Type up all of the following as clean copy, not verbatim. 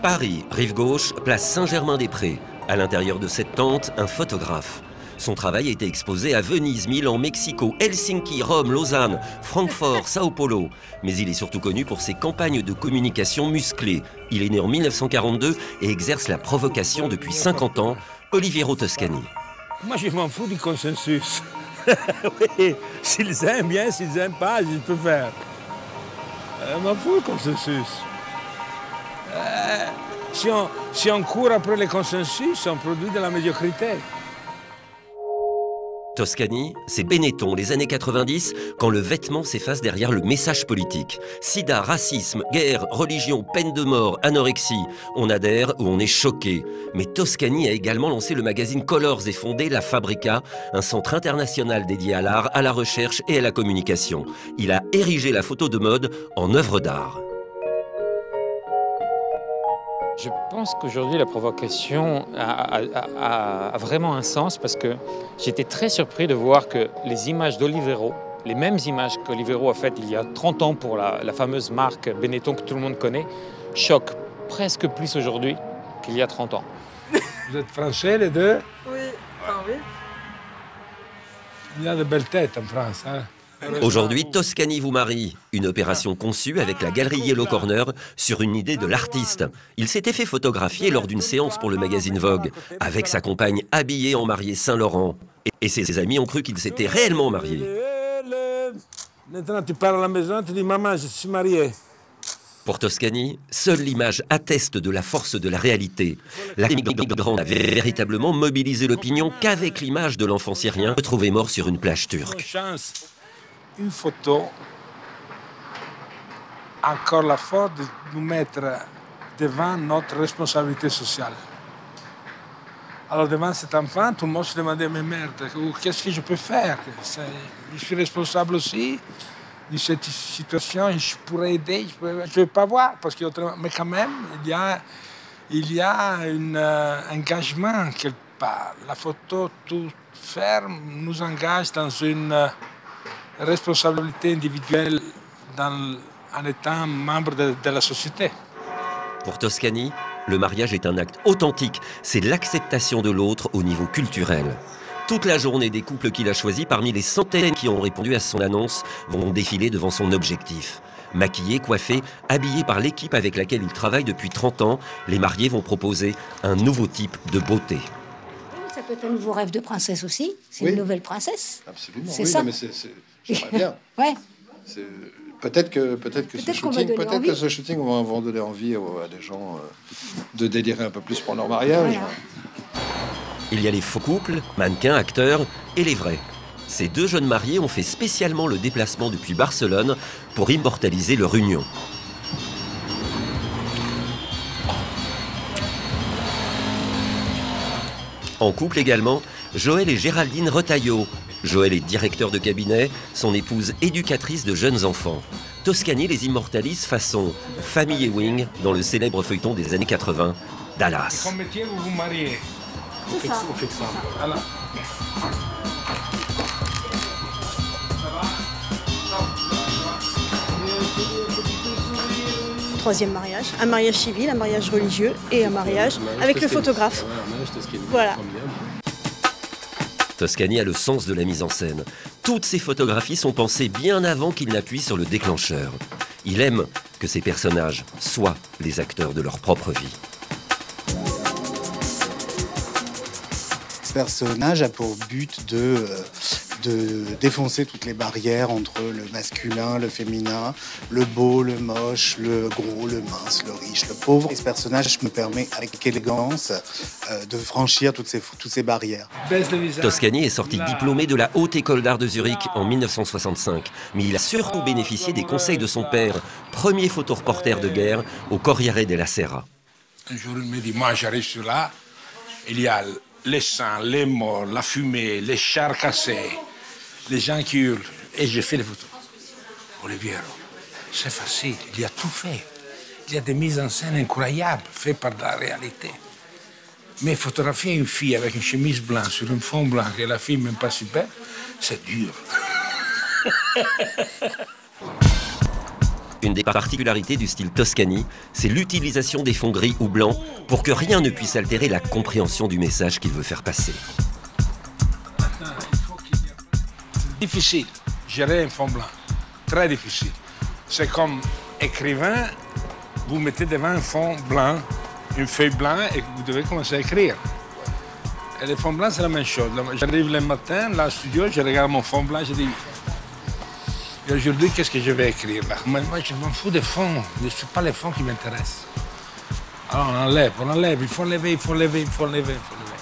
Paris, rive gauche, place Saint-Germain-des-Prés. À l'intérieur de cette tente, un photographe. Son travail a été exposé à Venise, Milan, Mexico, Helsinki, Rome, Lausanne, Francfort, Sao Paulo. Mais il est surtout connu pour ses campagnes de communication musclées. Il est né en 1942 et exerce la provocation depuis 50 ans. Oliviero Toscani. Moi, je m'en fous du consensus. Oui, s'ils aiment bien, s'ils n'aiment pas, je peux faire. Je m'en fous du consensus. Si on court après le consensus, on produit de la médiocrité. Toscani, c'est Benetton, les années 90, quand le vêtement s'efface derrière le message politique. Sida, racisme, guerre, religion, peine de mort, anorexie. On adhère ou on est choqué. Mais Toscani a également lancé le magazine Colors et fondé La Fabrica, un centre international dédié à l'art, à la recherche et à la communication. Il a érigé la photo de mode en œuvre d'art. Je pense qu'aujourd'hui, la provocation a vraiment un sens parce que j'étais très surpris de voir que les images d'Olivero, les mêmes images qu'Olivero a faites il y a 30 ans pour la fameuse marque Benetton que tout le monde connaît, choquent presque plus aujourd'hui qu'il y a 30 ans. Vous êtes français, les deux? Oui, enfin oui. Il y a de belles têtes en France, hein? Aujourd'hui, Toscani vous marie. Une opération conçue avec la galerie Yellow Corner sur une idée de l'artiste. Il s'était fait photographier lors d'une séance pour le magazine Vogue, avec sa compagne habillée en mariée Saint-Laurent. Et ses amis ont cru qu'il s'était réellement marié. Maintenant, tu pars à la maison, tu dis « Maman, je suis marié ». Pour Toscani, seule l'image atteste de la force de la réalité. La migrante a véritablement mobilisé l'opinion qu'avec l'image de l'enfant syrien retrouvé mort sur une plage turque. Une photo a encore la force de nous mettre devant notre responsabilité sociale. Alors devant cet enfant, tout le monde se demandait, mais merde, qu'est-ce que je peux faire? Je suis responsable aussi de cette situation, je pourrais aider, je ne vais pas voir, parce que, mais quand même, il y a un engagement quelque part. La photo toute ferme nous engage dans une responsabilité individuelle en étant membre de la société. Pour Toscani, le mariage est un acte authentique. C'est l'acceptation de l'autre au niveau culturel. Toute la journée, des couples qu'il a choisis, parmi les centaines qui ont répondu à son annonce, vont défiler devant son objectif. Maquillés, coiffés, habillés par l'équipe avec laquelle il travaille depuis 30 ans, les mariés vont proposer un nouveau type de beauté. Ça peut être un nouveau rêve de princesse aussi. C'est une nouvelle princesse. Absolument. C'est oui, ça. Non, mais j'aimerais bien. Ouais. Peut-être que ce shooting va donner envie à des gens de délirer un peu plus pour leur mariage. Voilà. Il y a les faux couples, mannequins, acteurs et les vrais. Ces deux jeunes mariés ont fait spécialement le déplacement depuis Barcelone pour immortaliser leur union. En couple également, Joël et Géraldine Retailleau. Joël est directeur de cabinet, son épouse éducatrice de jeunes enfants. Toscani les immortalise façon Famille Ewing dans le célèbre feuilleton des années 80, Dallas. Quel métier vous vous mariez? C'est ça. On fait ça. Voilà. Troisième mariage, un mariage civil, un mariage religieux et un mariage avec le photographe. Voilà. Toscani a le sens de la mise en scène. Toutes ses photographies sont pensées bien avant qu'il n'appuie sur le déclencheur. Il aime que ses personnages soient les acteurs de leur propre vie. Ce personnage a pour but de défoncer toutes les barrières entre le masculin, le féminin, le beau, le moche, le gros, le mince, le riche, le pauvre. Et ce personnage me permet, avec élégance, de franchir toutes ces barrières. Toscani est sorti diplômé de la Haute École d'Art de Zurich en 1965. Mais il a surtout bénéficié des conseils de son père, premier photoreporter de guerre au Corriere della Sera. Un jour, il me dit, moi j'arrive sur là, il y a les sangs, les morts, la fumée, les chars cassés, les gens qui hurlent. Et je fais les photos. Oliviero, c'est facile, il y a tout fait. Il y a des mises en scène incroyables, faites par la réalité. Mais photographier une fille avec une chemise blanche sur un fond blanc et la fille même pas super, c'est dur. Une des particularités du style Toscani, c'est l'utilisation des fonds gris ou blancs pour que rien ne puisse altérer la compréhension du message qu'il veut faire passer. C'est difficile, gérer un fond blanc, très difficile. C'est comme écrivain, vous mettez devant un fond blanc, une feuille blanche et vous devez commencer à écrire. Et le fond blanc, c'est la même chose. J'arrive le matin, là, au studio, je regarde mon fond blanc, je dis... Et aujourd'hui, qu'est-ce que je vais écrire là? Moi, je m'en fous des fonds. Ce ne sont pas les fonds qui m'intéressent. Alors, on enlève. Il faut enlever, il faut enlever, il faut enlever, il faut enlever.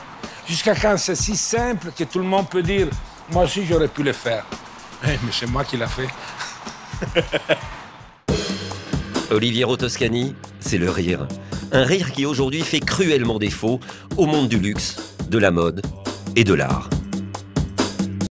Jusqu'à quand c'est si simple que tout le monde peut dire « Moi aussi, j'aurais pu le faire. » Mais c'est moi qui l'ai fait. Oliviero Toscani, c'est le rire. Un rire qui aujourd'hui fait cruellement défaut au monde du luxe, de la mode et de l'art.